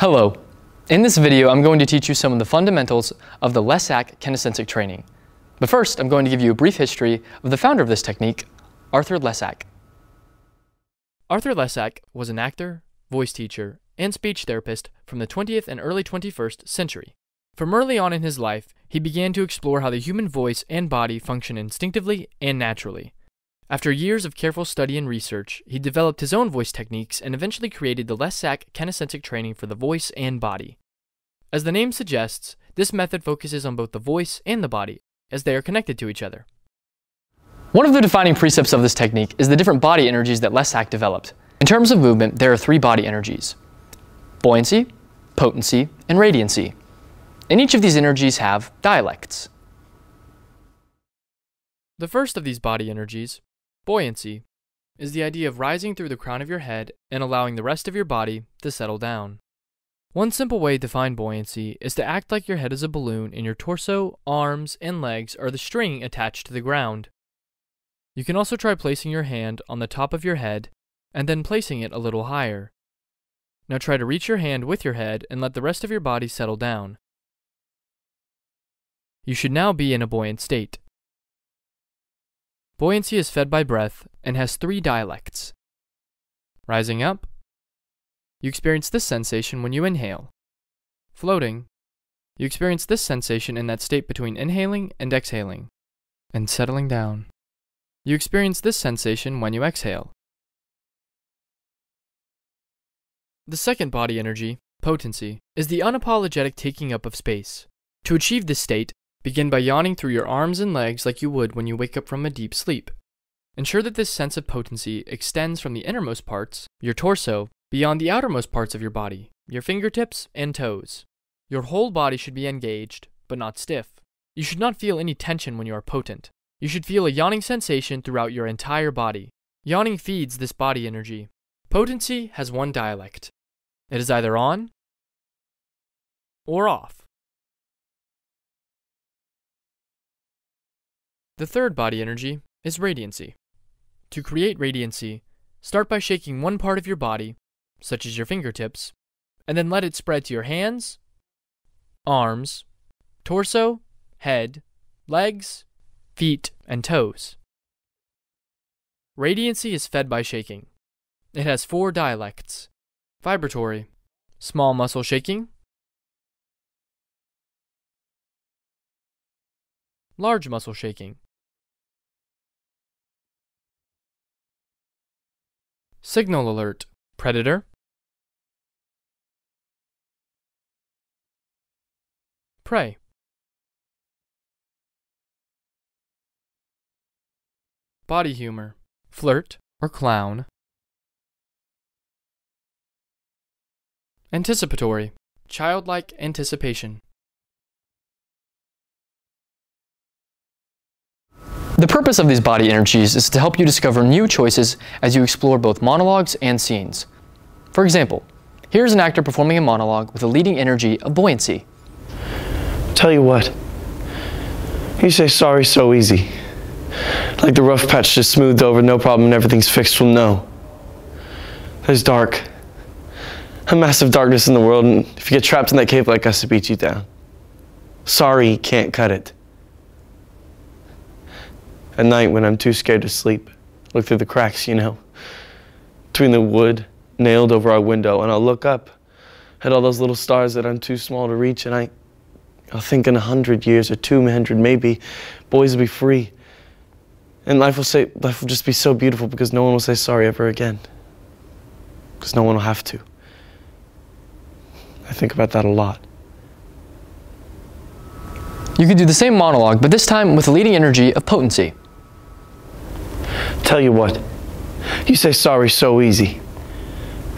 Hello. In this video, I'm going to teach you some of the fundamentals of the Lesac kinesthetic training. But first, I'm going to give you a brief history of the founder of this technique, Arthur Lesac. Arthur Lesac was an actor, voice teacher, and speech therapist from the 20th and early 21st century. From early on in his life, he began to explore how the human voice and body function instinctively and naturally. After years of careful study and research, he developed his own voice techniques and eventually created the Lesac kinesthetic training for the voice and body. As the name suggests, this method focuses on both the voice and the body, as they are connected to each other. One of the defining precepts of this technique is the different body energies that Lesac developed. In terms of movement, there are three body energies: buoyancy, potency, and radiancy. And each of these energies have dialects. The first of these body energies, buoyancy, is the idea of rising through the crown of your head and allowing the rest of your body to settle down. One simple way to define buoyancy is to act like your head is a balloon and your torso, arms, and legs are the string attached to the ground. You can also try placing your hand on the top of your head and then placing it a little higher. Now try to reach your hand with your head and let the rest of your body settle down. You should now be in a buoyant state. Buoyancy is fed by breath and has three dialects. Rising up, you experience this sensation when you inhale. Floating, you experience this sensation in that state between inhaling and exhaling. And settling down, you experience this sensation when you exhale. The second body energy, potency, is the unapologetic taking up of space. To achieve this state, begin by yawning through your arms and legs like you would when you wake up from a deep sleep. Ensure that this sense of potency extends from the innermost parts, your torso, beyond the outermost parts of your body, your fingertips and toes. Your whole body should be engaged, but not stiff. You should not feel any tension when you are potent. You should feel a yawning sensation throughout your entire body. Yawning feeds this body energy. Potency has one dialect. It is either on or off. The third body energy is radiancy. To create radiancy, start by shaking one part of your body, such as your fingertips, and then let it spread to your hands, arms, torso, head, legs, feet, and toes. Radiancy is fed by shaking. It has four dialects: vibratory, small muscle shaking, large muscle shaking, signal alert, predator, prey. Body humor, flirt or clown. Anticipatory, childlike anticipation. The purpose of these body energies is to help you discover new choices as you explore both monologues and scenes. For example, here's an actor performing a monologue with a leading energy of buoyancy. Tell you what, you say sorry so easy. Like the rough patch just smoothed over, no problem, and everything's fixed. Well, no. There's dark. A massive darkness in the world, and if you get trapped in that cave like us, it beats you down. Sorry can't cut it. At night when I'm too scared to sleep, look through the cracks, between the wood nailed over our window, and I'll look up at all those little stars that I'm too small to reach, and I'll think in 100 years or 200 maybe, boys will be free. And life will just be so beautiful because no one will say sorry ever again. Because no one will have to. I think about that a lot. You could do the same monologue, but this time with a leading energy of potency. Tell you what, you say sorry so easy.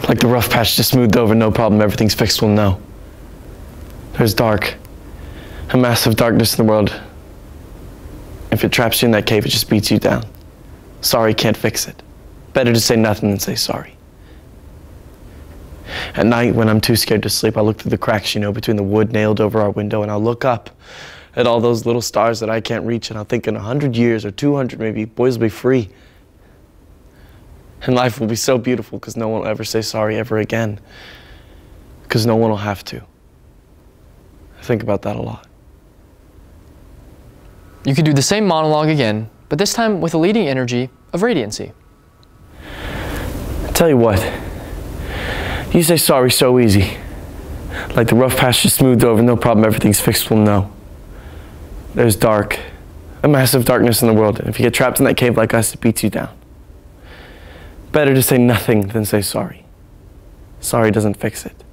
Like the rough patch just smoothed over, no problem, everything's fixed. Well, no. There's dark. A massive darkness in the world. If it traps you in that cave, it just beats you down. Sorry can't fix it. Better to say nothing than say sorry. At night, when I'm too scared to sleep, I look through the cracks, between the wood nailed over our window, and I'll look up at all those little stars that I can't reach, and I'll think in 100 years or 200 maybe, boys will be free. And life will be so beautiful because no one will ever say sorry ever again. because no one will have to. I think about that a lot. You could do the same monologue again, but this time with a leading energy of radiancy. Tell you what, you say sorry so easy. Like the rough patch just smoothed over, no problem, everything's fixed. Well, no. There's dark, a massive darkness in the world, and if you get trapped in that cave like us, it beats you down. Better to say nothing than say sorry. Sorry doesn't fix it.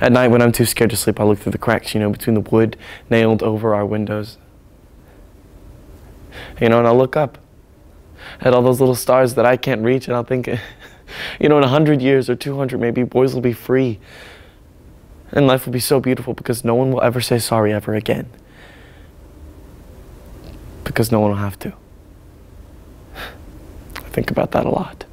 At night when I'm too scared to sleep, I look through the cracks, between the wood nailed over our windows. And I'll look up at all those little stars that I can't reach, and I'll think, in 100 years or 200 maybe, boys will be free. And life will be so beautiful because no one will ever say sorry ever again. Because no one will have to. I think about that a lot.